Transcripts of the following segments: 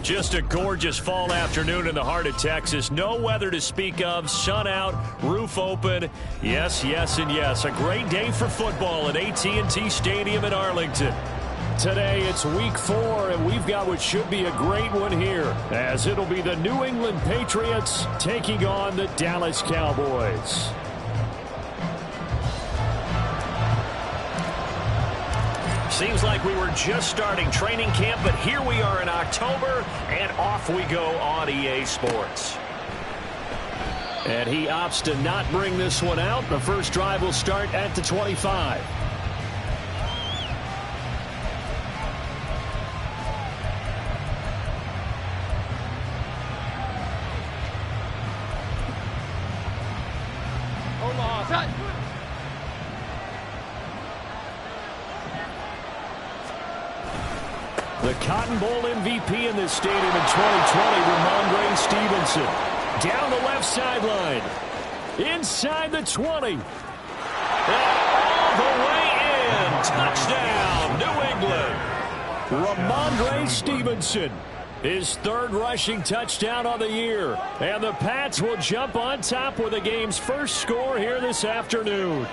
Just a gorgeous fall afternoon in the heart of Texas. No weather to speak of. Sun out, roof open. Yes, yes, and yes. A great day for football at AT&T Stadium in Arlington. Today it's week 4, and we've got what should be a great one here, as it'll be the New England Patriots taking on the Dallas Cowboys. Seems like we were just starting training camp, but here we are in October, and off we go on EA Sports. And he opts to not bring this one out. The first drive will start at the 25. The Cotton Bowl MVP in this stadium in 2020, Rhamondre Stevenson. Down the left sideline. Inside the 20. And all the way in. Touchdown, New England. Rhamondre Stevenson. His third rushing touchdown on the year. And the Pats will jump on top with the game's first score here this afternoon.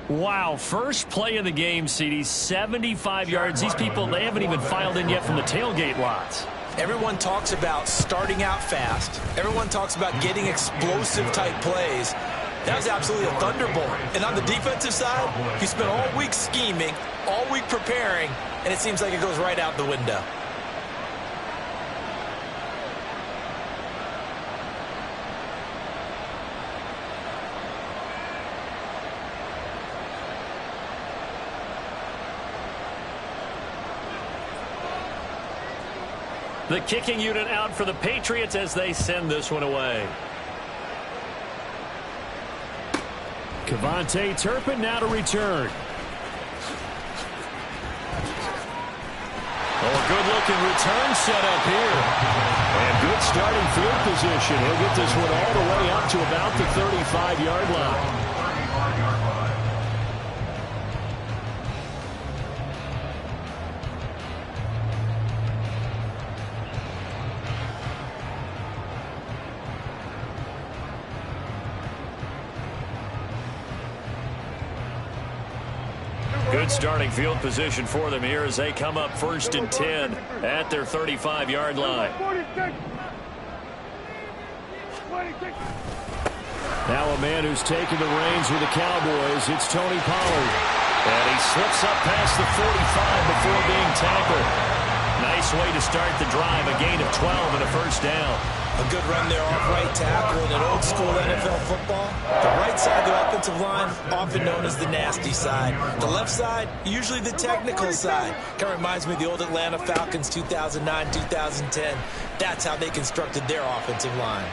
Wow, first play of the game, CD, 75 yards. These people, they haven't even filed in yet from the tailgate lots. Everyone talks about starting out fast. Everyone talks about getting explosive-type plays. That was absolutely a thunderbolt. And on the defensive side, you spent all week scheming, all week preparing, and it seems like it goes right out the window. The kicking unit out for the Patriots as they send this one away. KaVontae Turpin now to return. Oh, a good-looking return set up here. And good starting field position. He'll get this one all the way up to about the 35-yard line. Good starting field position for them here as they come up 1st and 10 at their 35-yard line. Now a man who's taken the reins with the Cowboys, it's Tony Pollard. And he slips up past the 45 before being tackled. Nice way to start the drive, a gain of 12 and a first down. A good run there off right tackle in old school NFL football. The right side of the offensive line, often known as the nasty side. The left side, usually the technical side. Kind of reminds me of the old Atlanta Falcons 2009-2010. That's how they constructed their offensive line.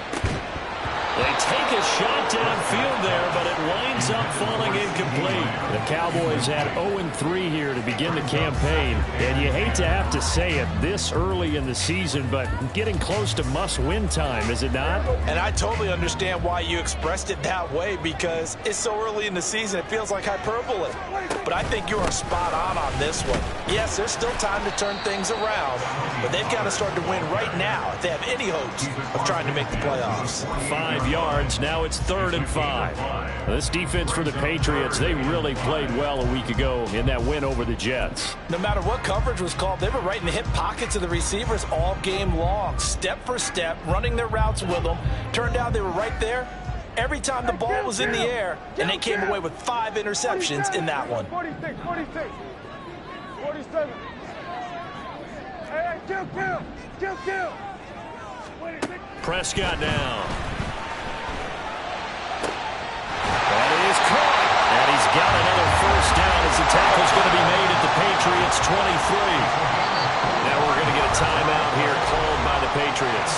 They take a shot downfield there, but it winds up falling incomplete. The Cowboys had 0-3 here to begin the campaign. And you hate to have to say it this early in the season, but getting close to must-win time, is it not? And I totally understand why you expressed it that way, because it's so early in the season, it feels like hyperbole. But I think you are spot on this one. Yes, there's still time to turn things around, but they've got to start to win right now if they have any hopes of trying to make the playoffs. 5 yards. Now it's 3rd and 5. This defense for the Patriots, they really played well a week ago in that win over the Jets. No matter what coverage was called, they were right in the hip pockets of the receivers all game long, step for step, running their routes with them. Turned out they were right there every time the ball was in the air, and they came away with 5 interceptions in that one. 46, 47. Hey, kill. Prescott down. That is caught. And he's got another first down as the tackle's going to be made at the Patriots 23. Now we're going to get a timeout here called by the Patriots.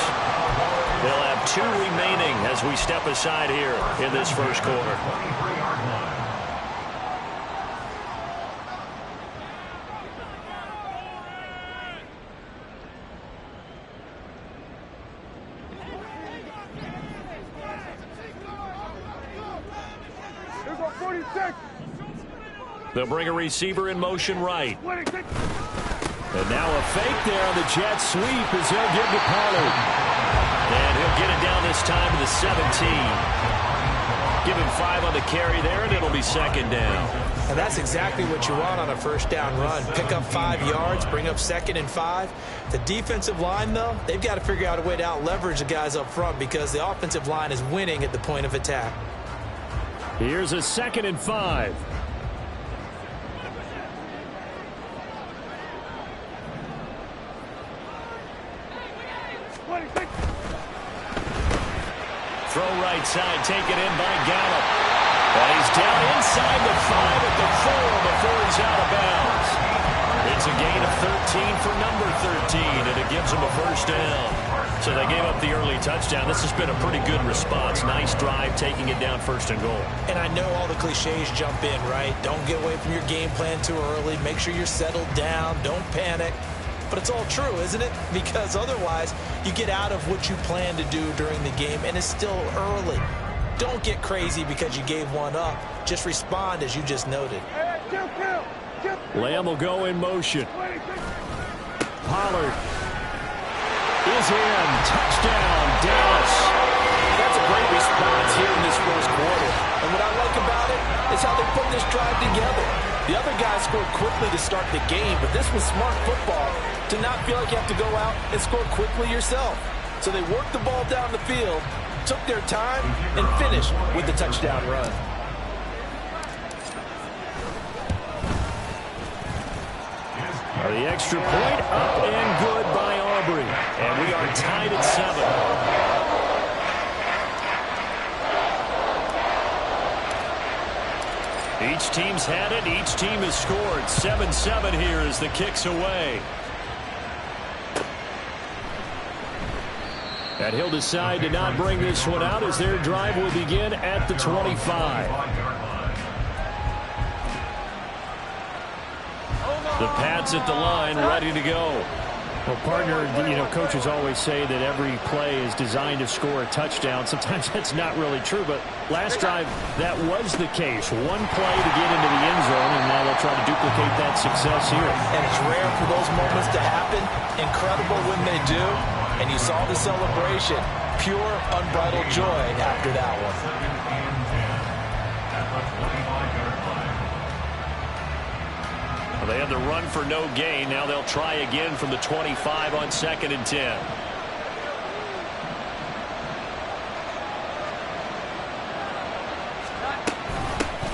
They'll have 2 remaining as we step aside here in this first quarter. They'll bring a receiver in motion right. And now a fake there on the jet sweep as he'll give to Pollard. And he'll get it down this time to the 17. Give him 5 on the carry there, and it'll be second down. And that's exactly what you want on a first down run. Pick up 5 yards, bring up 2nd and 5. The defensive line, though, they've got to figure out a way to out-leverage the guys up front because the offensive line is winning at the point of attack. Here's a 2nd and 5. Throw right side, taken in by Gallup. And he's down inside the 5 at the 4 before he's out of bounds. It's a gain of 13 for number 13, and it gives him a first down. So they gave up the early touchdown. This has been a pretty good response. Nice drive, taking it down 1st and goal. And I know all the cliches jump in, right? Don't get away from your game plan too early. Make sure you're settled down. Don't panic. But it's all true, isn't it? Because otherwise, you get out of what you plan to do during the game, and it's still early. Don't get crazy because you gave one up. Just respond as you just noted. Lamb will go in motion. Pollard is in. Touchdown, Dallas. That's a great response here in this first quarter. And what I like about it is how they put this drive together. The other guys scored quickly to start the game, but this was smart football to not feel like you have to go out and score quickly yourself. So they worked the ball down the field, took their time, and finished with the touchdown run. The extra point up and good by Aubrey. And we are tied at 7. Each team's had it. Each team has scored. 7-7 here as the kick's away. And he'll decide to not bring this one out as their drive will begin at the 25. The Pats at the line, ready to go. Well, partner, coaches always say that every play is designed to score a touchdown. Sometimes that's not really true, but last drive, that was the case. One play to get into the end zone, and now they'll try to duplicate that success here. And it's rare for those moments to happen. Incredible when they do. And you saw the celebration. Pure, unbridled joy after that one. They had the run for no gain. Now they'll try again from the 25 on 2nd and 10.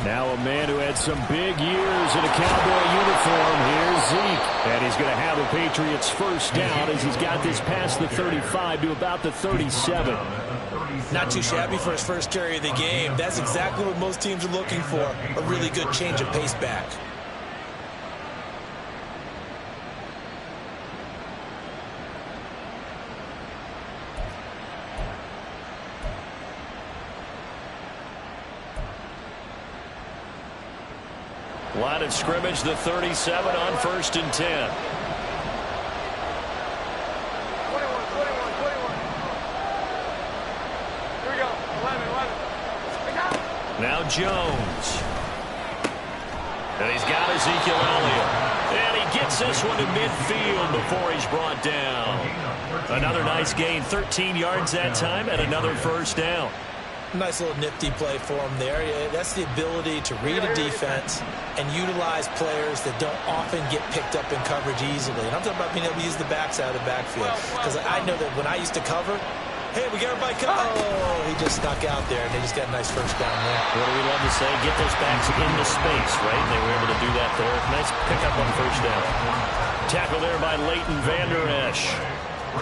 Now a man who had some big years in a Cowboy uniform. Here's Zeke. And he's going to have the Patriots first down as he's got this past the 35 to about the 37. Not too shabby for his first carry of the game. That's exactly what most teams are looking for. A really good change of pace back. Line of scrimmage, the 37 on 1st and 10. 21. Here we go. 11. Now Jones. And he's got Ezekiel Elliott. And he gets this one to midfield before he's brought down. Another nice gain, 13 yards that time, and another first down. Nice little nifty play for him there. That's the ability to read a defense and utilize players that don't often get picked up in coverage easily. And I'm talking about being able to use the backside of the backfield. Because I know that when I used to cover, hey, we got everybody covered. Oh, he just snuck out there, and they just got a nice first down there. What do we love to say? Get those backs into space, right? And they were able to do that there. Nice pickup on first down. Tackle there by Leighton Vander Esch.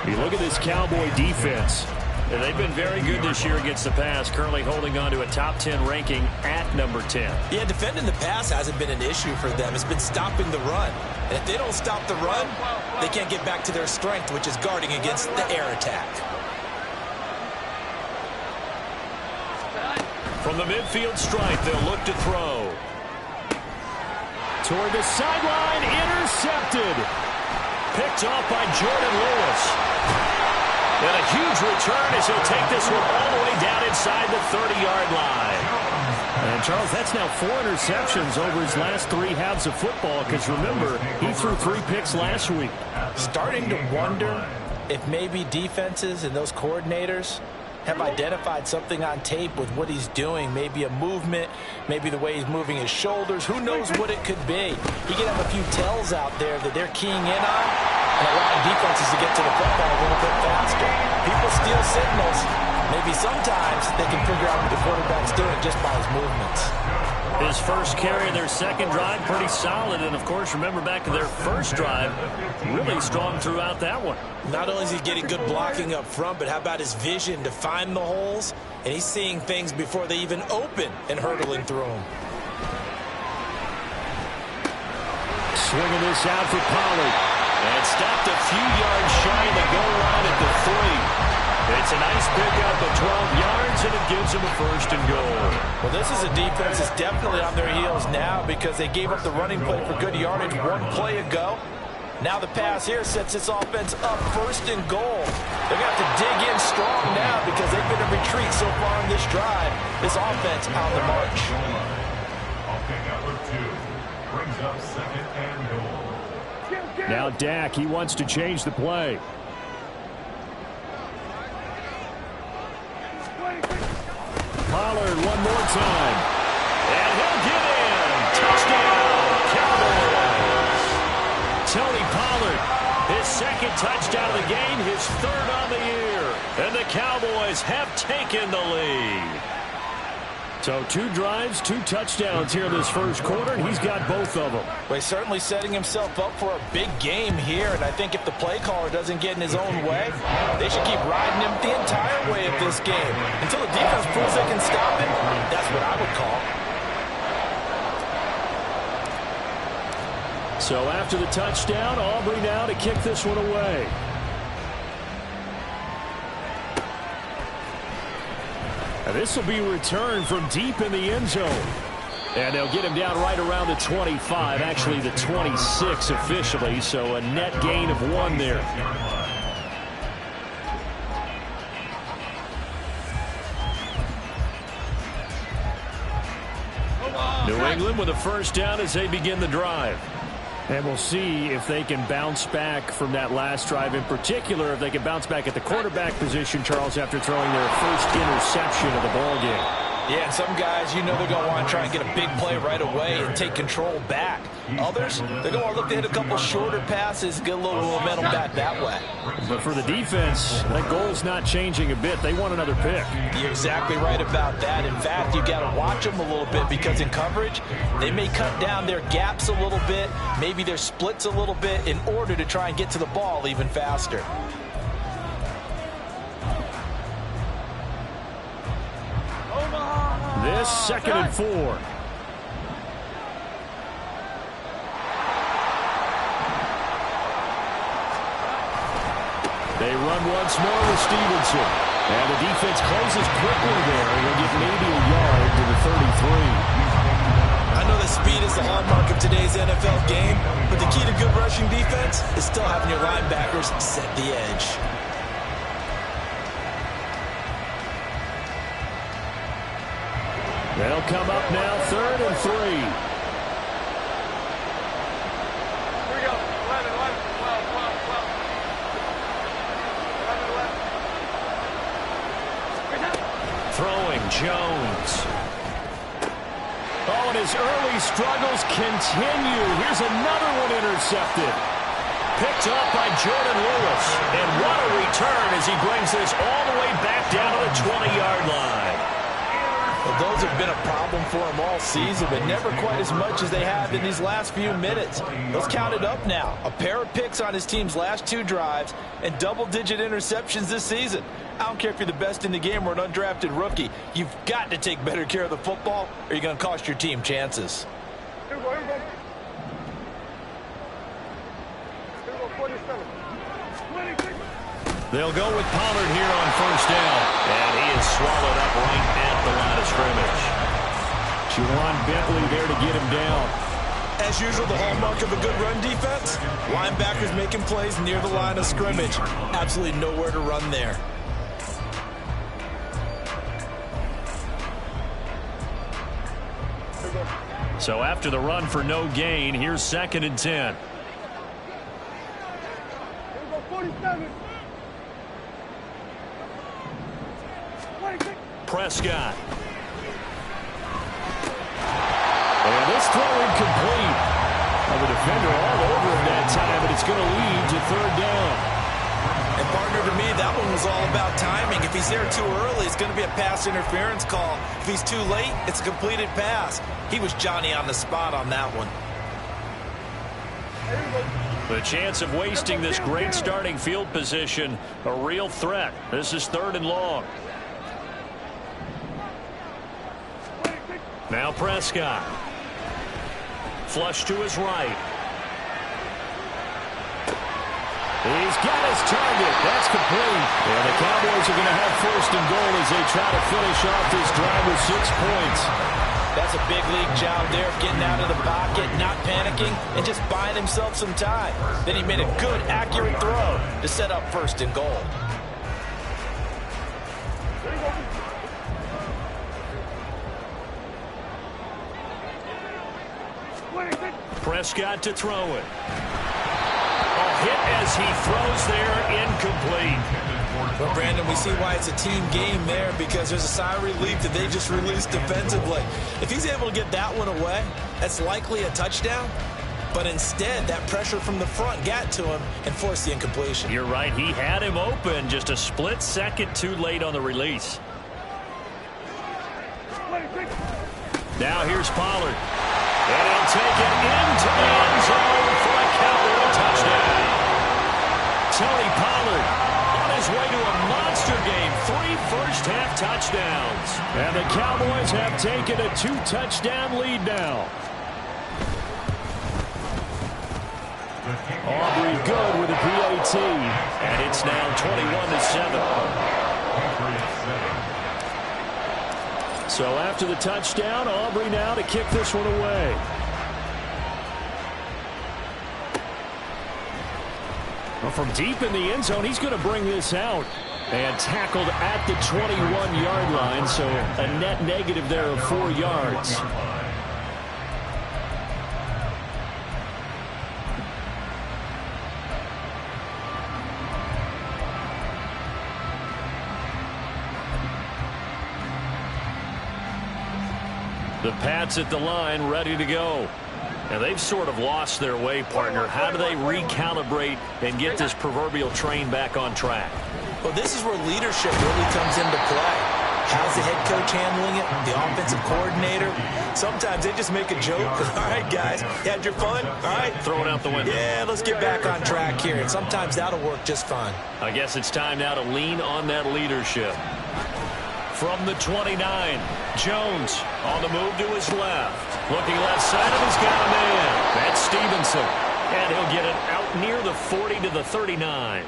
You look at this Cowboy defense. They've been very good this year against the pass, currently holding on to a top 10 ranking at number 10. Yeah, defending the pass hasn't been an issue for them. It's been stopping the run. And if they don't stop the run, they can't get back to their strength, which is guarding against the air attack. From the midfield stripe, they'll look to throw. Toward the sideline, intercepted. Picked off by Jordan Lewis. And a huge return as he'll take this one all the way down inside the 30-yard line. And, Charles, that's now 4 interceptions over his last 3 halves of football because, remember, he threw 3 picks last week. Starting to wonder if maybe defenses and those coordinators have identified something on tape with what he's doing. Maybe a movement, maybe the way he's moving his shoulders. Who knows what it could be? He could have a few tells out there that they're keying in on and allowing defenses to get to the football a little bit faster. People steal signals. Maybe sometimes they can figure out what the quarterback's doing just by his movements. His first carry of their second drive, pretty solid. And, of course, remember back to their first drive, really strong throughout that one. Not only is he getting good blocking up front, but how about his vision to find the holes? And he's seeing things before they even open and hurdling through them. Swinging this out for Pollard. And stopped a few yards shy of the goal line at the 3. It's a nice pickup of 12 yards, and it gives them a 1st and goal. Well, this is a defense that's definitely on their heels now because they gave up the running play for good yardage 1 play ago. Now the pass here sets this offense up 1st and goal. They're going to have to dig in strong now because they've been in retreat so far on this drive. This offense on the march. Brings up 2nd and goal. Now Dak, he wants to change the play. Pollard one more time. And he'll get in. Touchdown, Cowboys. Tony Pollard, his 2nd touchdown of the game, his 3rd on the year. And the Cowboys have taken the lead. So 2 drives, 2 touchdowns here in this first quarter, and he's got both of them. Well, he's certainly setting himself up for a big game here, and I think if the play caller doesn't get in his own way, they should keep riding him the entire way of this game. Until the defense proves they can stop him, that's what I would call. So after the touchdown, Aubrey now to kick this one away. This will be returned from deep in the end zone. And they'll get him down right around the 25, actually the 26 officially, so a net gain of 1 there. New England with a 1st down as they begin the drive. And we'll see if they can bounce back from that last drive, in particular if they can bounce back at the quarterback position, Charles, after throwing their first interception of the ballgame. Yeah, and some guys, you know they're going to want to try and get a big play right away and take control back. Others, they're going to look to hit a couple shorter passes, get a little momentum back that way. But for the defense, that goal's not changing a bit. They want another pick. You're exactly right about that. In fact, you've got to watch them a little bit because in coverage, they may cut down their gaps a little bit, maybe their splits a little bit in order to try and get to the ball even faster. This 2nd and 4. They run once more with Stevenson. And the defense closes quickly there. And they'll get maybe a yard to the 33. I know that speed is the hallmark of today's NFL game, but the key to good rushing defense is still having your linebackers set the edge. They'll come up now 3rd and 3. Here we go. 11, 12, 12, 12. 11, 11. Throwing Jones. Oh, and his early struggles continue. Here's another one intercepted. Picked up by Jordan Lewis. And what a return as he brings this all the way back down to the 20-yard line. Well, those have been a problem for them all season, but never quite as much as they have in these last few minutes. Let's count it up now. A pair of picks on his team's last 2 drives and double-digit interceptions this season. I don't care if you're the best in the game or an undrafted rookie. You've got to take better care of the football or you're going to cost your team chances. Here we go, here we go. Here we go, 47. 26. They'll go with Pollard here on 1st down. And he is swallowed up right at the line of scrimmage. Juwan Bentley there to get him down. As usual, the hallmark of a good run defense, linebackers making plays near the line of scrimmage. Absolutely nowhere to run there. So after the run for no gain, here's 2nd and 10. Here we go, 47. 26. Prescott. And this throw incomplete. Well, the defender all over him that time, but it's going to lead to 3rd down. And partner, to me, that one was all about timing. If he's there too early, it's going to be a pass interference call. If he's too late, it's a completed pass. He was Johnny on the spot on that one. The chance of wasting this great starting field position, a real threat. This is 3rd and long. Now Prescott. Flush to his right. He's got his target. That's complete. And the Cowboys are going to have 1st and goal as they try to finish off this drive with 6 points. That's a big league job there of getting out of the pocket, not panicking, and just buying himself some time. Then he made a good, accurate throw to set up 1st and goal. Prescott to throw it. A hit as he throws there, incomplete. Well, Brandon, we see why it's a team game there, because there's a sigh of relief that they just released defensively. If he's able to get that one away, that's likely a touchdown. But instead, that pressure from the front got to him and forced the incompletion. You're right. He had him open, just a split second too late on the release. Now here's Pollard. And he'll take it into the end zone for a Cowboy touchdown. Tony Pollard on his way to a monster game. 3 first-half touchdowns. And the Cowboys have taken a 2-touchdown lead now. Aubrey good with a PAT. And it's now 21-7. So after the touchdown, Aubrey now to kick this one away. Well, from deep in the end zone, he's going to bring this out. And tackled at the 21-yard line, so a net negative there of 4 yards. The Pats at the line, ready to go. And they've sort of lost their way, partner. How do they recalibrate and get this proverbial train back on track? Well, this is where leadership really comes into play. How's the head coach handling it? The offensive coordinator? Sometimes they just make a joke. All right, guys, you had your fun? All right. Throw it out the window. Yeah, let's get back on track here. And sometimes that'll work just fine. I guess it's time now to lean on that leadership. From the 29, Jones on the move to his left. Looking left side of, he's got a man. That's Stevenson. And he'll get it out near the 40 to the 39.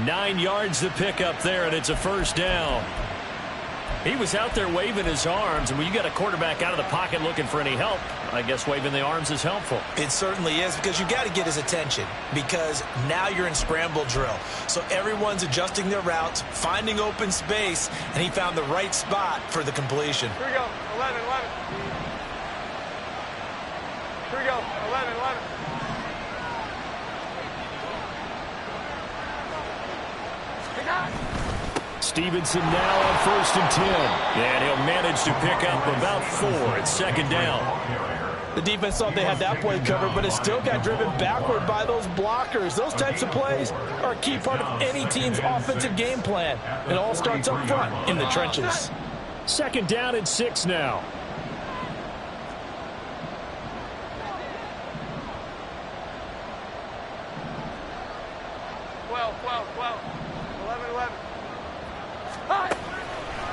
9 yards to pick up there, and it's a first down. He was out there waving his arms, and when you got a quarterback out of the pocket looking for any help, I guess waving the arms is helpful. It certainly is, because you got to get his attention, because now you're in scramble drill. So everyone's adjusting their routes, finding open space, and he found the right spot for the completion. Here we go, 11. Here we go, 11. Stevenson now on 1st and 10. And he'll manage to pick up about 4 at 2nd down. The defense thought they had that play covered, but it still got driven backward by those blockers. Those types of plays are a key part of any team's offensive game plan. It all starts up front in the trenches. 2nd down and 6 now.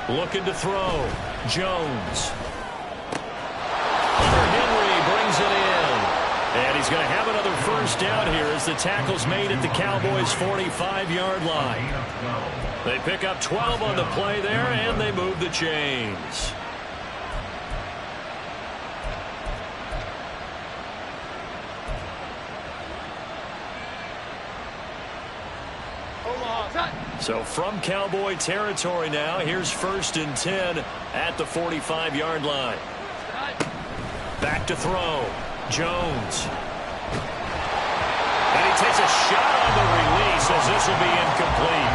Looking to throw. Jones. Henry brings it in. And he's going to have another first down here as the tackle's made at the Cowboys' 45-yard line. They pick up 12 on the play there, and they move the chains. So from Cowboy territory now, here's 1st and 10 at the 45-yard line. Back to throw. Jones. And he takes a shot on the release as this will be incomplete.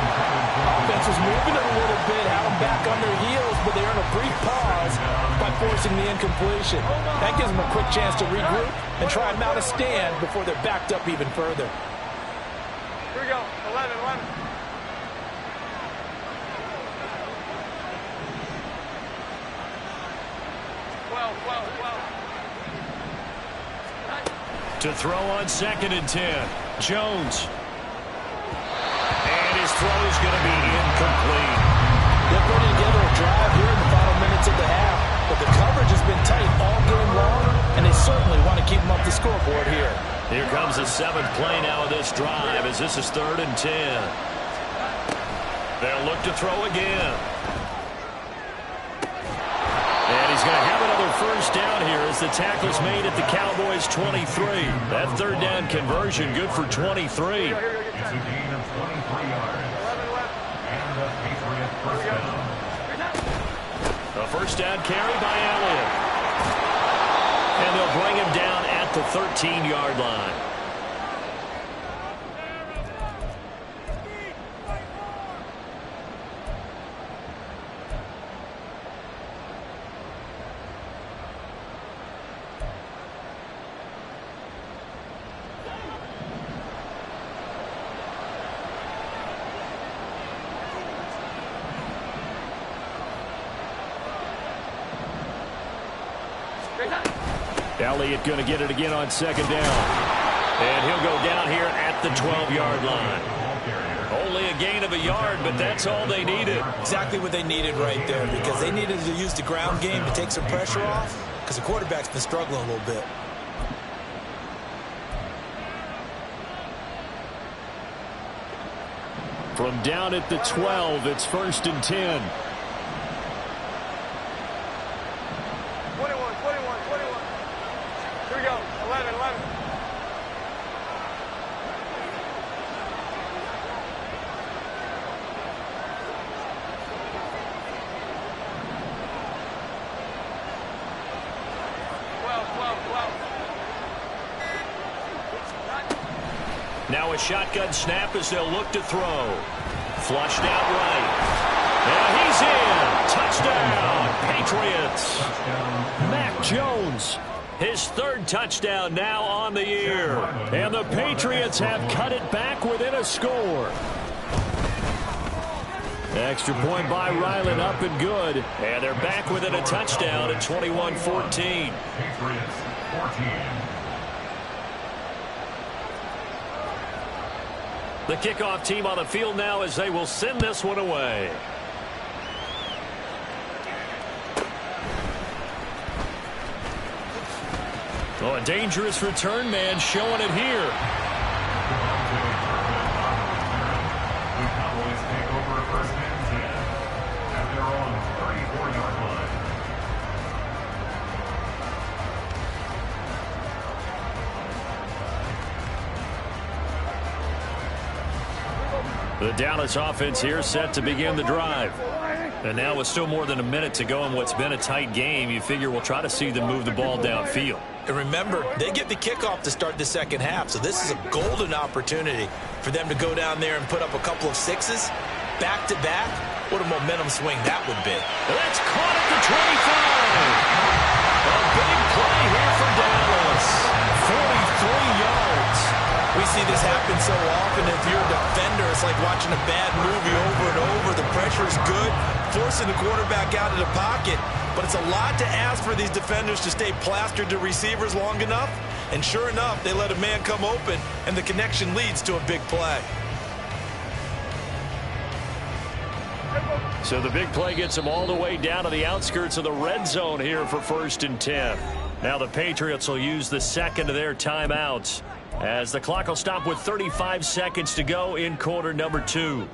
Offense was moving it a little bit, had them back on their heels, but they earn a brief pause by forcing the incompletion. That gives them a quick chance to regroup and try and mount a stand before they're backed up even further. Here we go. 11, 11. To throw on 2nd and 10. Jones. And his throw is going to be incomplete. They're putting together a drive here in the final minutes of the half, but the coverage has been tight all game long, and they certainly want to keep them up the scoreboard here. Here comes the 7th play now of this drive as this is 3rd and 10. They'll look to throw again. And he's going to have another first down here as the tackle's made at the Cowboys' 23. That 3rd down conversion good for 23. It's a gain of 23 yards. And the Patriot first down. A first down carry by Elliott. And they'll bring him down at the 13-yard line. Elliott going to get it again on 2nd down. And he'll go down here at the 12-yard line. Only a gain of a yard, but that's all they needed. Exactly what they needed right there, because they needed to use the ground game to take some pressure off, because the quarterback's been struggling a little bit. From down at the 12, it's 1st and 10. 21. Here we go. 11, 11. Now a shotgun snap as they'll look to throw. Flushed out right. And he's in. Touchdown, Patriots. Mac Jones. His 3rd touchdown now on the year. And the Patriots have cut it back within a score. Extra point by Ryland up and good. And they're back within a touchdown at 21-14. Patriots 14. The kickoff team on the field now as they will send this one away. Oh, a dangerous return man showing it here. The Cowboys take over 1st and 10 at their own 34-yard line. The Dallas offense here set to begin the drive. And now with still more than a minute to go in what's been a tight game, you figure we'll try to see them move the ball downfield. And remember, they get the kickoff to start the 2nd half, so this is a golden opportunity for them to go down there and put up a couple of 6s back-to-back. What a momentum swing that would be. That's caught at the 25. A big play here for Dallas. 43 yards. We see this happen so often. If you're a defender, it's like watching a bad movie over and over. The pressure's good, forcing the quarterback out of the pocket. But it's a lot to ask for these defenders to stay plastered to receivers long enough. And sure enough, they let a man come open, and the connection leads to a big play. So the big play gets them all the way down to the outskirts of the red zone here for 1st and 10. Now the Patriots will use the 2nd of their timeouts as the clock will stop with 35 seconds to go in quarter number 2.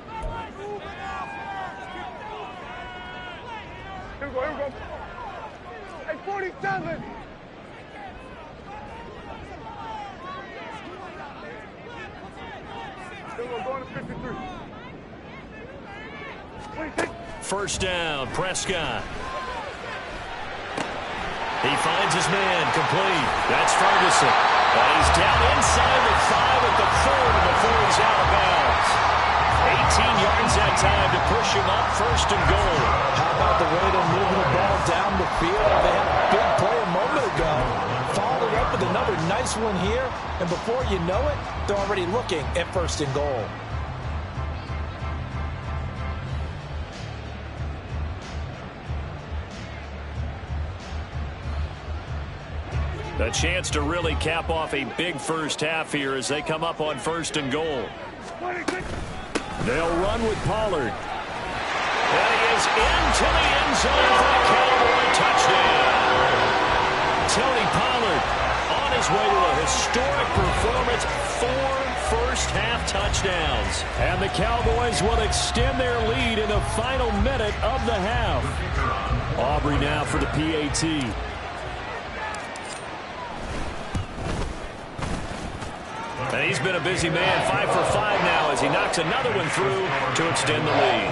Here we go. Hey, 47. Here we go, going to 53. 26. First down, Prescott. He finds his man, complete. That's Ferguson. And he's down inside the 5 at the 4 before he's out of bounds. 18 yards that time to push him up, first and goal. How about the way they're moving the ball down the field? They had a big play a moment ago. Followed it up with another nice one here. And before you know it, they're already looking at first and goal. A chance to really cap off a big first half here as they come up on first and goal. They'll run with Pollard. And he is into the end zone for the Cowboy touchdown. Tony Pollard on his way to a historic performance, 4 first-half touchdowns. And the Cowboys will extend their lead in the final minute of the half. Aubrey now for the PAT. And he's been a busy man, 5 for 5 now as he knocks another one through to extend the lead.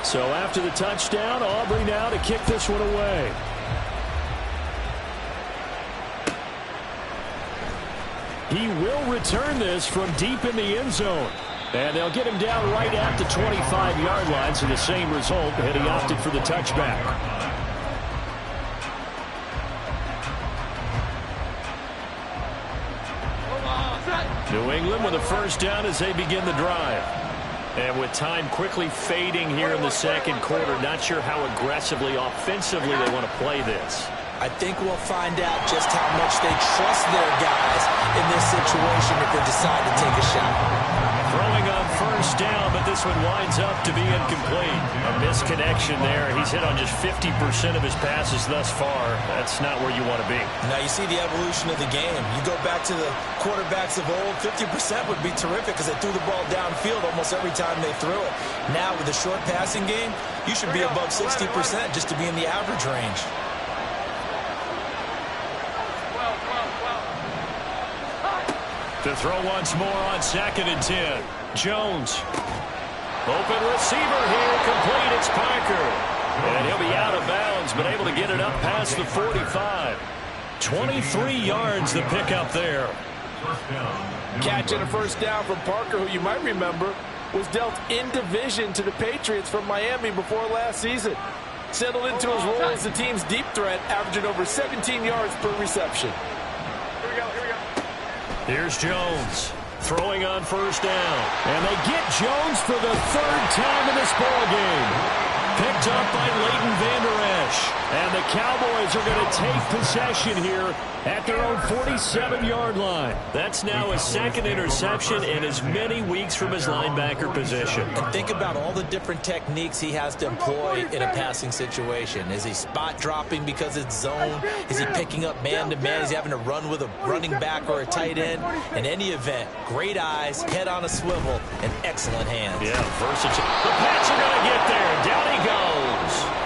So after the touchdown, Aubrey now to kick this one away. He will return this from deep in the end zone. And they'll get him down right at the 25-yard line, so the same result, and he opted for the touchback. New England with a first down as they begin the drive. And with time quickly fading here in the second quarter, not sure how aggressively, offensively they want to play this. I think we'll find out just how much they trust their guys in this situation if they decide to take a shot. Throwing on first down, but this one winds up to be incomplete. A misconnection there. He's hit on just 50% of his passes thus far. That's not where you want to be. Now you see the evolution of the game. You go back to the quarterbacks of old, 50% would be terrific because they threw the ball downfield almost every time they threw it. Now with the short passing game, you should be above 60% just to be in the average range. To throw once more on 2nd and 10. Jones. Open receiver here. Complete. It's Parker. And he'll be out of bounds, but able to get it up past the 45. 23 yards the pickup there. Catching a first down from Parker, who you might remember was dealt in division to the Patriots from Miami before last season. Settled into his role as the team's deep threat, averaging over 17 yards per reception. Here's Jones throwing on first down. And they get Jones for the 3rd time in this ball game. Picked up by Leighton Vander Esch. And the Cowboys are going to take possession here at their own 47-yard line. That's now his 2nd interception in as many weeks from his linebacker position. And think about all the different techniques he has to employ in a passing situation. Is he spot dropping because it's zone? Is he picking up man-to-man? Is he having to run with a running back or a tight end? In any event, great eyes, head on a swivel, and excellent hands. Yeah, versatile. The Pats are going to get there. Down he goes.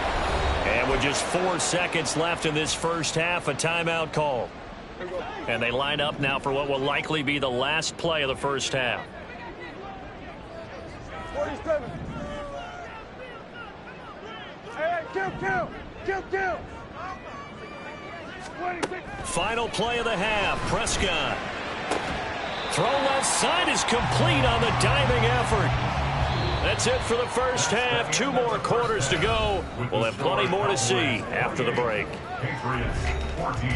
And with just 4 seconds left in this first half, a timeout call. And they line up now for what will likely be the last play of the first half. 47. Hey, kill. 26. Final play of the half. Prescott. Throw left side is complete on the diving effort. That's it for the first half. 2 more quarters to go. We'll have plenty more to see after the break. Patriots 14.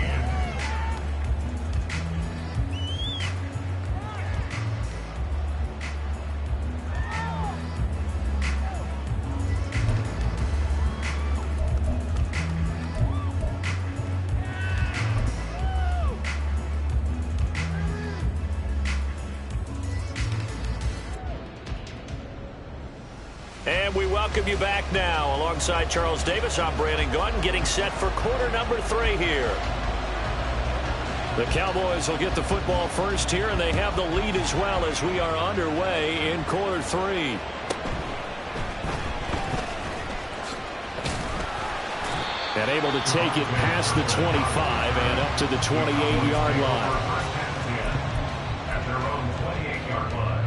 And we welcome you back now. Alongside Charles Davis, I'm Brandon Gaudin, getting set for quarter number 3 here. The Cowboys will get the football first here, and they have the lead as well as we are underway in quarter 3. And able to take it past the 25 and up to the 28-yard line. At their own 28-yard line.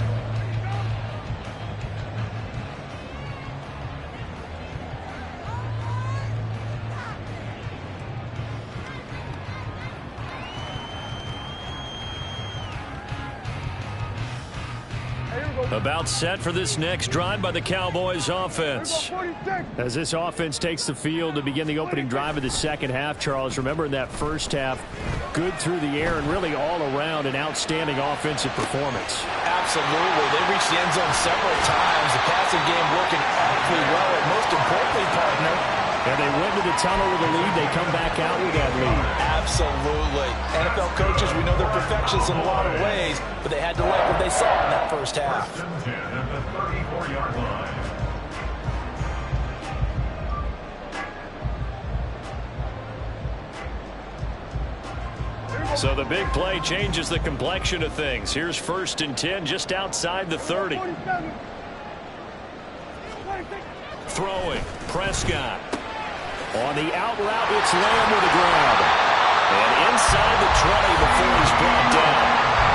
About set for this next drive by the Cowboys offense. As this offense takes the field to begin the opening drive of the second half, Charles, remember in that first half, good through the air and really all around an outstanding offensive performance. Absolutely. They reached the end zone several times. The passing game working awfully well, and most importantly, partner, and they went to the tunnel with a lead. They come back out with that lead. Absolutely. NFL coaches, we know they're perfectionists in a lot of ways, but they had to like what they saw in that first half. First and 10 at the 34-yard line. So the big play changes the complexion of things. Here's 1st and 10 just outside the 30. Throwing, Prescott. On the out route, it's Lamb with a grab. And inside the 20 before he's brought down.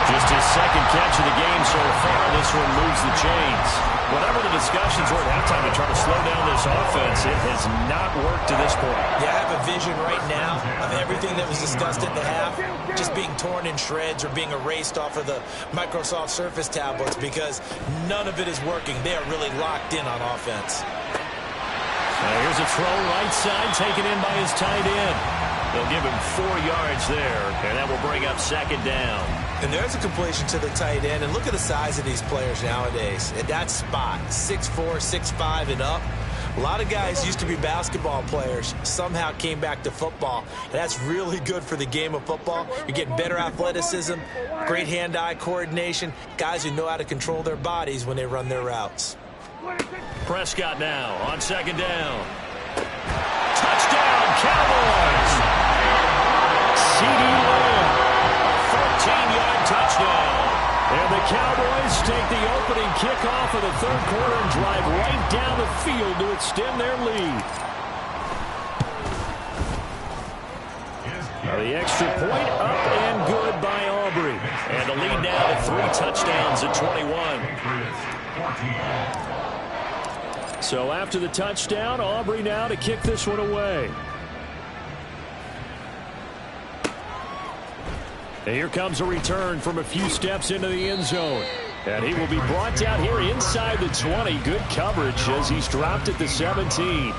Just his second catch of the game so far. This one moves the chains. Whatever the discussions were at halftime to try to slow down this offense, it has not worked to this point. Yeah, I have a vision right now of everything that was discussed at the half just being torn in shreds or being erased off of the Microsoft Surface tablets because none of it is working. They are really locked in on offense. Here's a throw right side taken in by his tight end. They'll give him 4 yards there, and that will bring up 2nd down. And there's a completion to the tight end. And look at the size of these players nowadays. At that spot, 6'4", 6'5", and up. A lot of guys used to be basketball players, somehow came back to football. And that's really good for the game of football. You're getting better athleticism, great hand-eye coordination, guys who know how to control their bodies when they run their routes. Prescott now on 2nd down. Touchdown, Cowboys! CeeDee Lamb, a 14-yard touchdown. And the Cowboys take the opening kickoff of the 3rd quarter and drive right down the field to extend their lead. The extra point up and good by Aubrey. And the lead now to 3 touchdowns at 21. So after the touchdown, Aubrey now to kick this one away. And here comes a return from a few steps into the end zone. And he will be brought down here inside the 20. Good coverage as he's dropped at the 17.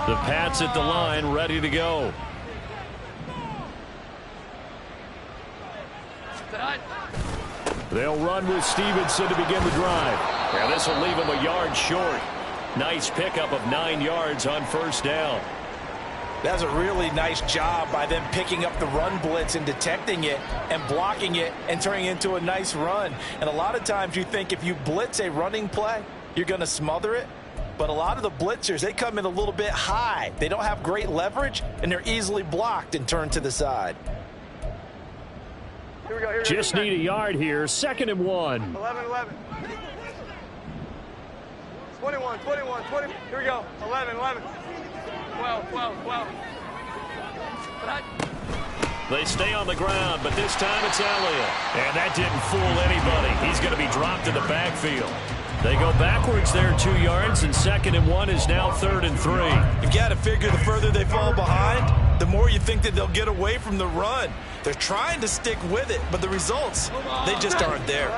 The Pats at the line, ready to go. They'll run with Stevenson to begin the drive. And this will leave him a yard short. Nice pickup of 9 yards on 1st down. That's a really nice job by them picking up the run blitz and detecting it and blocking it and turning it into a nice run. And a lot of times you think if you blitz a running play, you're going to smother it. But a lot of the blitzers, they come in a little bit high. They don't have great leverage, and they're easily blocked and turned to the side. Here we go. Just need a yard here. 2nd and 1. 11. 21. Here we go. 11. 12. They stay on the ground, but this time it's Elliott. And that didn't fool anybody. He's going to be dropped in the backfield. They go backwards there 2 yards, and 2nd and 1 is now 3rd and 3. You've got to figure the further they fall behind, the more you think that they'll get away from the run. They're trying to stick with it, but the results, they just aren't there.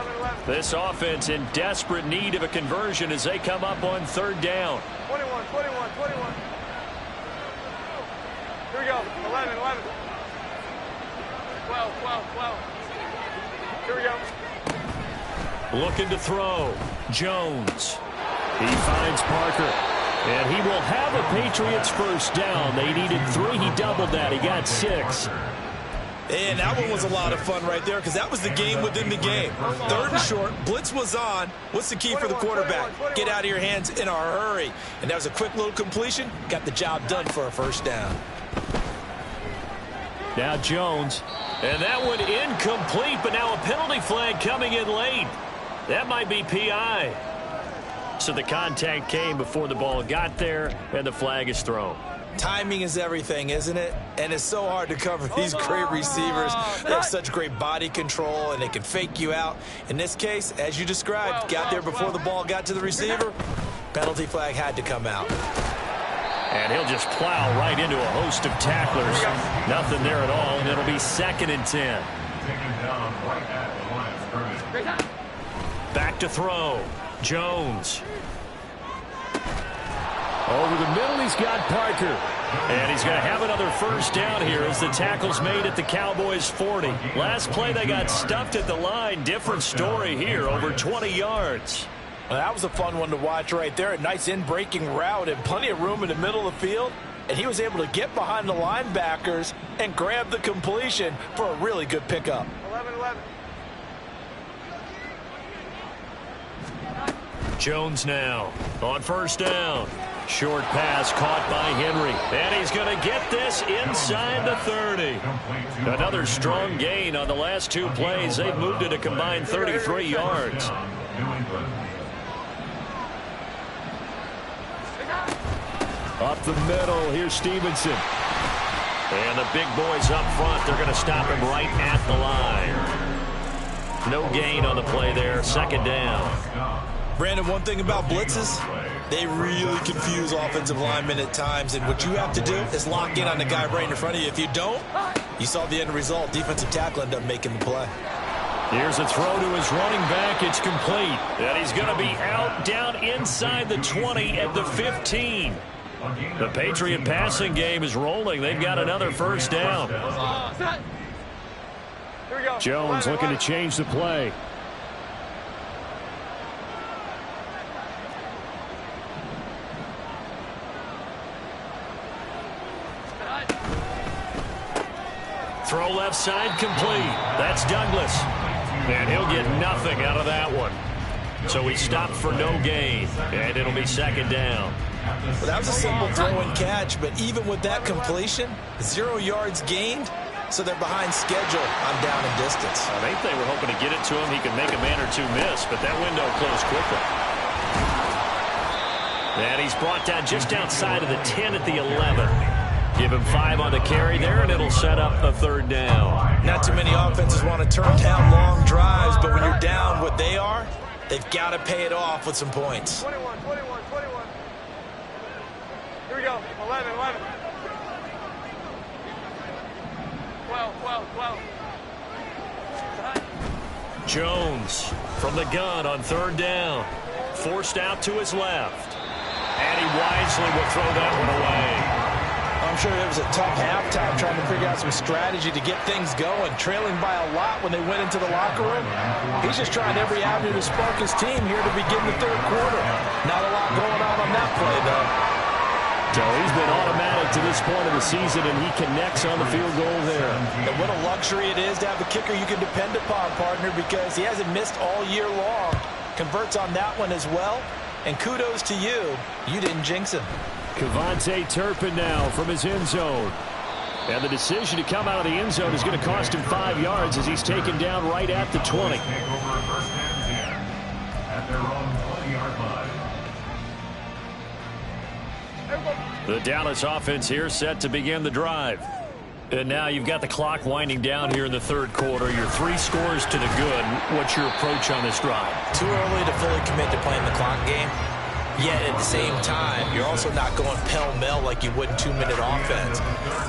This offense in desperate need of a conversion as they come up on 3rd down. 21. Here we go. 11. 12. Here we go. Looking to throw. Jones. He finds Parker. And he will have a Patriots 1st down. They needed 3. He doubled that. He got 6. And that one was a lot of fun right there because that was the game within the game. 3rd and short. Blitz was on. What's the key for the quarterback? Get out of your hands in a hurry. And that was a quick little completion. Got the job done for a 1st down. Now Jones. And that one incomplete, but now a penalty flag coming in late. That might be PI. So the contact came before the ball got there, and the flag is thrown. Timing is everything, isn't it? And it's so hard to cover these great receivers. They have such great body control, and they can fake you out. In this case, as you described, got there before the ball got to the receiver. Penalty flag had to come out. And he'll just plow right into a host of tacklers. Nothing there at all, and it'll be 2nd and 10. Back to throw. Jones. Over the middle, he's got Parker. And he's going to have another first down here as the tackle's made at the Cowboys' 40. Last play, they got stuffed at the line. Different story here, over 20 yards. Well, that was a fun one to watch right there. A nice in-breaking route and plenty of room in the middle of the field. And he was able to get behind the linebackers and grab the completion for a really good pickup. 11-11. Jones now on first down. Short pass caught by Henry. And he's going to get this inside the 30. Another strong gain on the last 2 plays. They've moved it a combined 33 yards. Up the middle, here's Stevenson. And the big boys up front, they're going to stop him right at the line. No gain on the play there, 2nd down. Brandon, one thing about blitzes, they really confuse offensive linemen at times, and what you have to do is lock in on the guy right in front of you. If you don't, you saw the end result. Defensive tackle ended up making the play. Here's a throw to his running back. It's complete. And he's going to be out down inside the 20 at the 15. The Patriot passing game is rolling. They've got another first down. Here we go. Jones looking to change the play. Throw left side complete. That's Douglas. And he'll get nothing out of that one. So he stopped for no gain. And it'll be 2nd down. Well, that was a simple throw and catch, but even with that completion, 0 yards gained, so they're behind schedule on down and distance. I think they were hoping to get it to him. He could make a man or two miss, but that window closed quickly. And he's brought down just outside of the 10 at the 11. Give him 5 on the carry there, and it'll set up a 3rd down. Not too many offenses want to turn down long drives, but when you're down what they are, they've got to pay it off with some points. 21. Here we go. 11. 12. Jones from the gun on 3rd down. Forced out to his left. And he wisely will throw that one away. I'm sure it was a tough halftime trying to figure out some strategy to get things going, trailing by a lot when they went into the locker room. He's just trying every avenue to spark his team here to begin the 3rd quarter. Not a lot going on that play, though. So he's been automatic to this point of the season, and he connects on the field goal there. And what a luxury it is to have a kicker you can depend upon, partner, because he hasn't missed all year long. Converts on that one as well. And kudos to you. You didn't jinx him. KaVontae Turpin now from his end zone. And the decision to come out of the end zone is going to cost him 5 yards as he's taken down right at the 20. At their own 20-yard line. The Dallas offense here set to begin the drive. And now you've got the clock winding down here in the 3rd quarter. You're 3 scores to the good. What's your approach on this drive? Too early to fully commit to playing the clock game. Yet at the same time, you're also not going pell-mell like you would in 2-minute offense.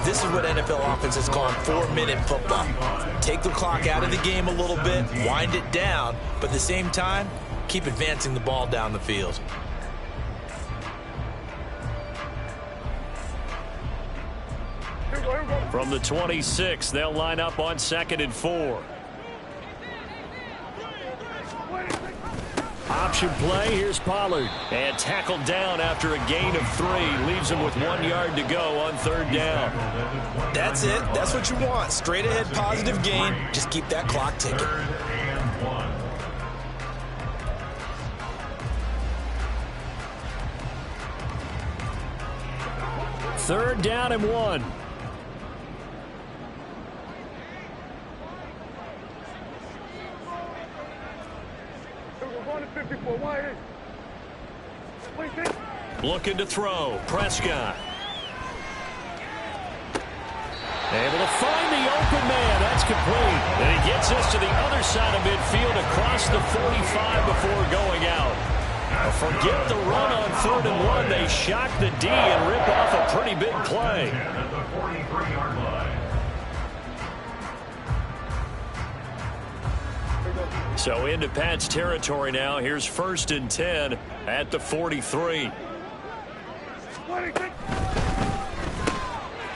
This is what NFL offenses call 4-minute football. Take the clock out of the game a little bit, wind it down, but at the same time, keep advancing the ball down the field. From the 26, they'll line up on 2nd and 4. Option play, here's Pollard. And tackled down after a gain of 3. Leaves him with 1 yard to go on 3rd down. That's it. That's what you want. Straight ahead positive gain. Just keep that clock ticking. 3rd down and 1. Looking to throw. Prescott. Able to find the open man. That's complete. And he gets us to the other side of midfield across the 45 before going out. Forget the run on 3rd and 1. They shock the D and rip off a pretty big play. At the 43-yard line. So into Pat's territory now. Here's 1st and 10 at the 43.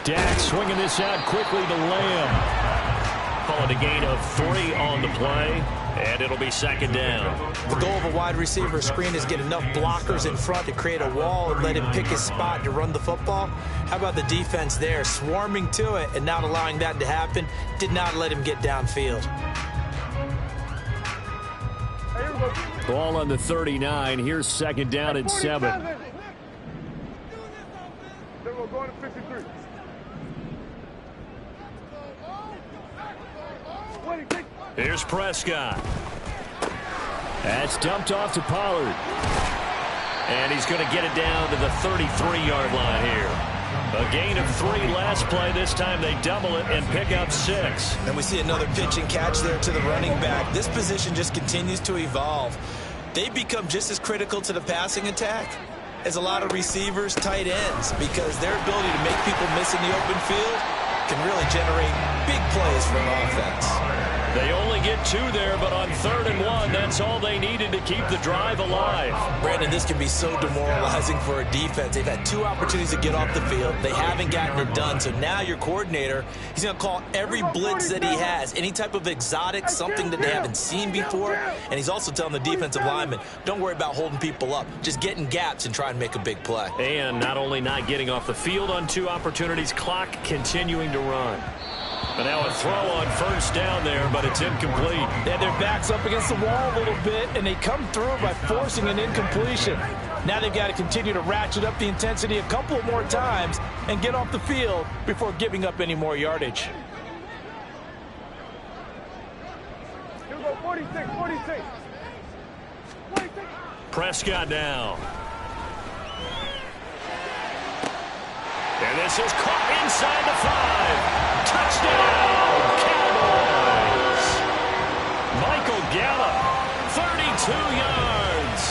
Dak swinging this out quickly to Lamb. Call it a gain of 3 on the play, and it'll be 2nd down. The goal of a wide receiver screen is get enough blockers in front to create a wall and let him pick his spot to run the football. How about the defense there, swarming to it and not allowing that to happen? Did not let him get downfield. Ball on the 39. Here's 2nd down and 7. Then we're going to 53. Here's Prescott. That's dumped off to Pollard. And he's going to get it down to the 33-yard line here. A gain of 3 last play. This time they double it and pick up 6. And we see another pitch and catch there to the running back. This position just continues to evolve. They become just as critical to the passing attack as a lot of receivers, tight ends, because their ability to make people miss in the open field can really generate big plays for an offense. They only get 2 there, but on 3rd and 1, that's all they needed to keep the drive alive. Brandon, this can be so demoralizing for a defense. They've had 2 opportunities to get off the field. They haven't gotten it done. So now your coordinator, he's going to call every blitz that he has, any type of exotic, something that they haven't seen before. And he's also telling the defensive lineman, don't worry about holding people up. Just get in gaps and try and make a big play. And not only not getting off the field on 2 opportunities, clock continuing to run. But now a throw on 1st down there, but it's incomplete. Yeah, their back's up against the wall a little bit, and they come through by forcing an incompletion. Now they've got to continue to ratchet up the intensity a couple of more times and get off the field before giving up any more yardage. Here we go, 46, 46. 46. Prescott now. And this is caught inside the 5. Touchdown, Cowboys. Michael Gallup, 32 yards.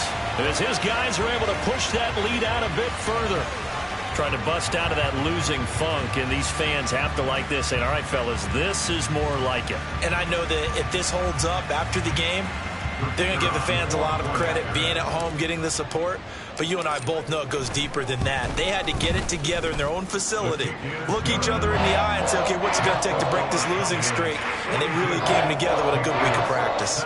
As his guys are able to push that lead out a bit further. Trying to bust out of that losing funk, and these fans have to like this. Saying, all right, fellas, this is more like it. And I know that if this holds up after the game, they're going to give the fans a lot of credit being at home, getting the support. But you and I both know it goes deeper than that. They had to get it together in their own facility, look each other in the eye and say, okay, what's it going to take to break this losing streak? And they really came together with a good week of practice.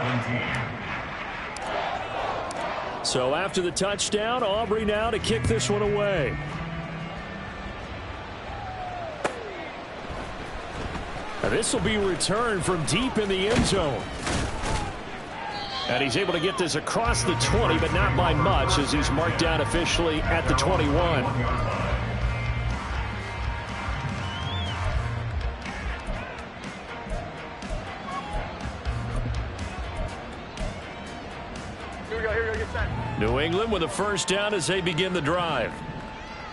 So after the touchdown, Aubrey now to kick this one away. Now this will be returned from deep in the end zone. And he's able to get this across the 20, but not by much, as he's marked down officially at the 21. Here we go, get set. New England with a 1st down as they begin the drive.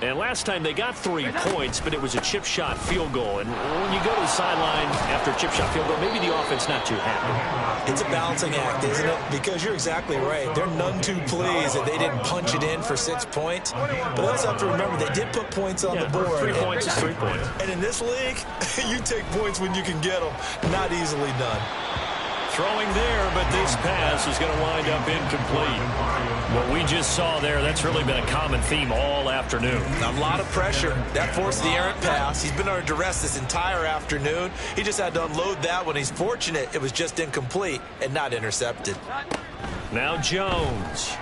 And last time they got 3 points, but it was a chip shot field goal. And when you go to the sideline after a chip shot field goal, maybe the offense not too happy. It's a balancing act, isn't it? Because you're exactly right. They're none too pleased that they didn't punch it in for 6 points. But they also have to remember they did put points on the board. 3 points is 3 points. And in this league, you take points when you can get them. Not easily done. Throwing there, but this pass is going to wind up incomplete. What we just saw there, that's really been a common theme all afternoon. A lot of pressure. That forced the errant pass. He's been under duress this entire afternoon. He just had to unload that one. He's fortunate it was just incomplete and not intercepted. Now Jones.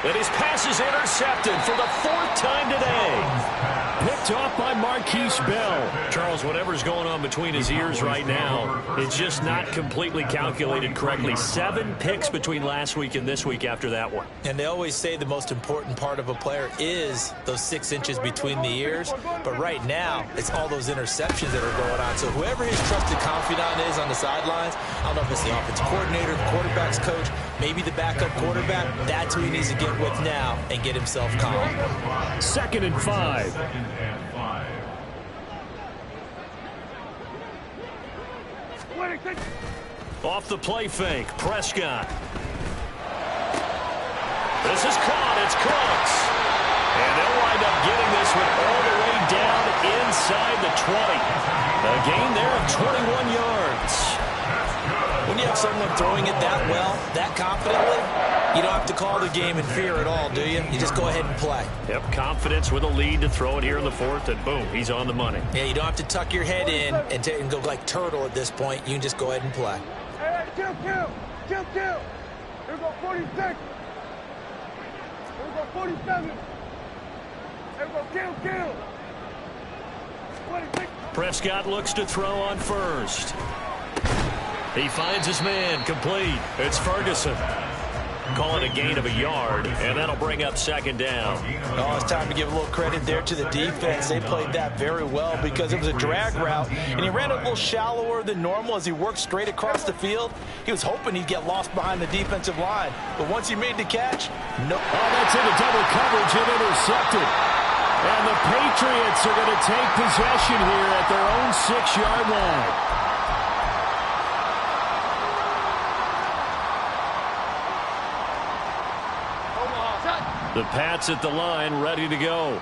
And his pass is intercepted for the 4th time today. Picked off by Marquise Bell. Charles, whatever's going on between his ears right now, it's just not completely calculated correctly. 7 picks between last week and this week after that one. And they always say the most important part of a player is those 6 inches between the ears. But right now, it's all those interceptions that are going on. So whoever his trusted confidant is on the sidelines, I don't know if it's the offensive coordinator, the quarterback's coach, maybe the backup quarterback, that's who he needs to get with now and get himself calm. 2nd and 5. Off the play fake, Prescott. This is caught. It's Cooks. And they'll wind up getting this one all the way down inside the 20. A gain there of 21 yards. When you have someone throwing it that well, that confidently, you don't have to call the game in fear at all, do you? You just go ahead and play. Yep, confidence with a lead to throw it here in the fourth, and boom, he's on the money. Yeah, you don't have to tuck your head in and go like turtle at this point. You can just go ahead and play. Hey, kill. Here we go, 46. Here we go, 47. Here we go, kill. 26. Prescott looks to throw on first. He finds his man, complete. It's Ferguson. Call it a gain of a yard, and that'll bring up second down. Oh, it's time to give a little credit there to the defense. They played that very well because it was a drag route, and he ran a little shallower than normal as he worked straight across the field. He was hoping he'd get lost behind the defensive line, but once he made the catch, no. Oh, that's into double coverage and intercepted. And the Patriots are going to take possession here at their own 6-yard line. The Pats at the line, ready to go.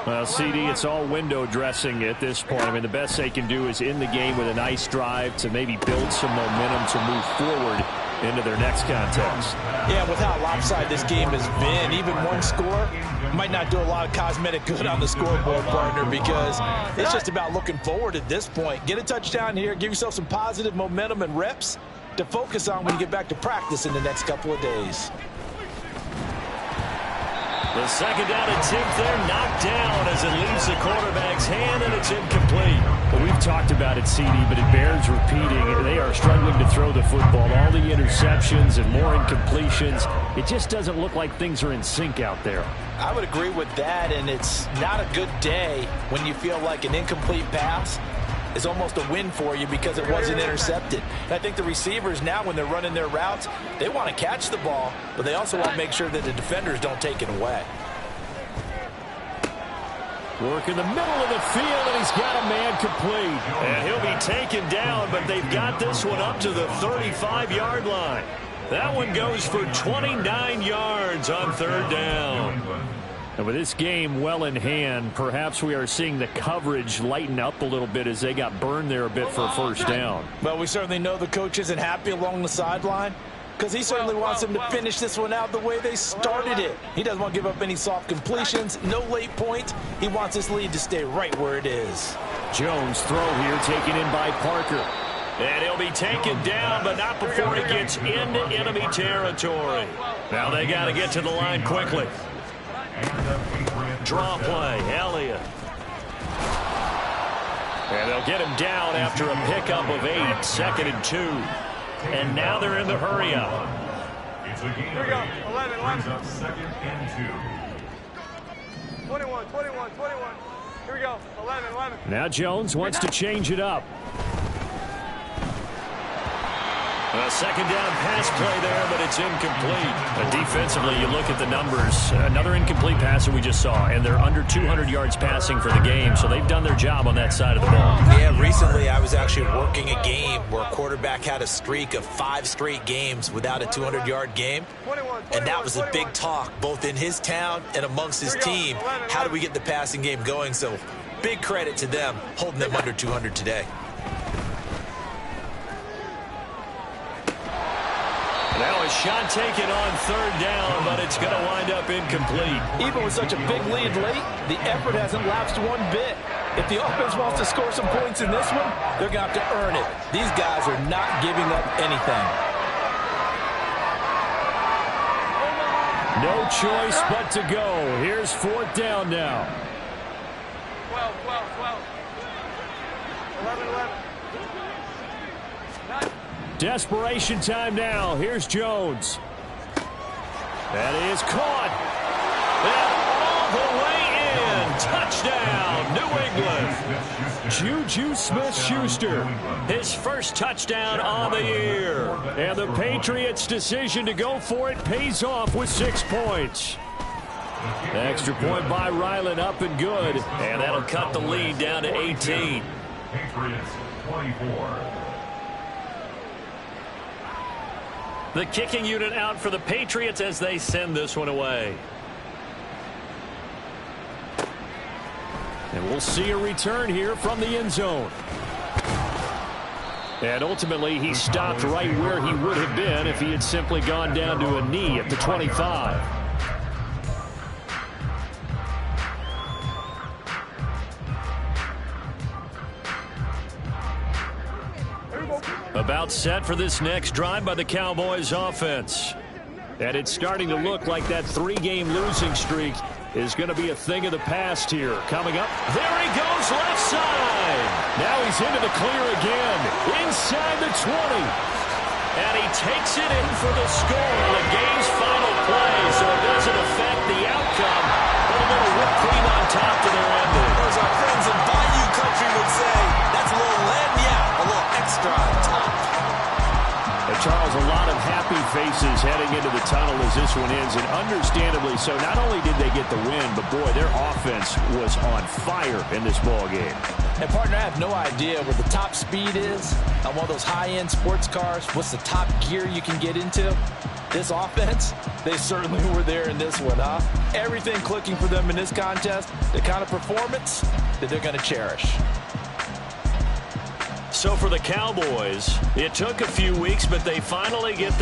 Well, CD, it's all window dressing at this point. I mean, the best they can do is in the game with a nice drive to maybe build some momentum to move forward into their next contest. Yeah, with how lopsided this game has been, even one score might not do a lot of cosmetic good on the scoreboard, partner, because it's just about looking forward at this point. Get a touchdown here, give yourself some positive momentum and reps to focus on when you get back to practice in the next couple of days. The second down attempt there knocked down as it leaves the quarterback's hand, and it's incomplete. Well, we've talked about it, CD, but it bears repeating. They are struggling to throw the football. All the interceptions and more incompletions. It just doesn't look like things are in sync out there. I would agree with that, and it's not a good day when you feel like an incomplete pass is almost a win for you because it wasn't intercepted. And I think the receivers now, when they're running their routes, they want to catch the ball, but they also want to make sure that the defenders don't take it away. Work in the middle of the field, and he's got a man complete. And he'll be taken down, but they've got this one up to the 35-yard line. That one goes for 29 yards on third down. And with this game well in hand, perhaps we are seeing the coverage lighten up a little bit as they got burned there a bit for a first down. Well, we certainly know the coach isn't happy along the sideline because he certainly wants them to finish this one out the way they started it. He doesn't want to give up any soft completions, no late point. He wants this lead to stay right where it is. Jones throw here taken in by Parker. And he'll be taken down, but not before he gets into enemy territory. Now they got to get to the line quickly. Draw play, Elliott. And they'll get him down after a pickup of 8, 2nd and 2. And now they're in the hurry up. It's a gain Here we go, 11. brings up 2nd and 2. 21. Here we go, 11. Now Jones wants to change it up. A second down pass play there, but it's incomplete. But defensively, you look at the numbers. Another incomplete pass that we just saw, and they're under 200 yards passing for the game, so they've done their job on that side of the ball. Yeah, recently I was actually working a game where a quarterback had a streak of 5 straight games without a 200-yard game, and that was a big talk, both in his town and amongst his team. How do we get the passing game going? So big credit to them, holding them under 200 today. Now a shot taken on third down, but it's going to wind up incomplete. Even with such a big lead late, the effort hasn't lapsed one bit. If the offense wants to score some points in this one, they're going to have to earn it. These guys are not giving up anything. No choice but to go. Here's 4th down now. 12. 11. Desperation time now. Here's Jones. That is caught. And all the way in. Touchdown, New England. Juju Smith-Schuster. His first touchdown on the year. And the Patriots' decision to go for it pays off with 6 points. Extra point by Ryland, up and good. And that'll cut the lead down to 18. Patriots 24. The kicking unit out for the Patriots as they send this one away. And we'll see a return here from the end zone. And ultimately, he stopped right where he would have been if he had simply gone down to a knee at the 25. About set for this next drive by the Cowboys offense. And it's starting to look like that 3-game losing streak is going to be a thing of the past here. Coming up, there he goes left side. Now he's into the clear again, inside the 20. And he takes it in for the score on the game's final play, so it doesn't affect the outcome, but a little whipped cream on top to their ending. As our friends in Bayou Country would say, that's a little lagniappe, a little extra on top. And Charles, a lot of happy faces heading into the tunnel as this one ends, and understandably so. Not only did they get the win, but boy, their offense was on fire in this ball game. And partner, I have no idea what the top speed is on one of those high-end sports cars. What's the top gear you can get into? This offense, they certainly were there in this one, huh? Everything clicking for them in this contest, the kind of performance that they're going to cherish. So for the Cowboys, it took a few weeks, but they finally get the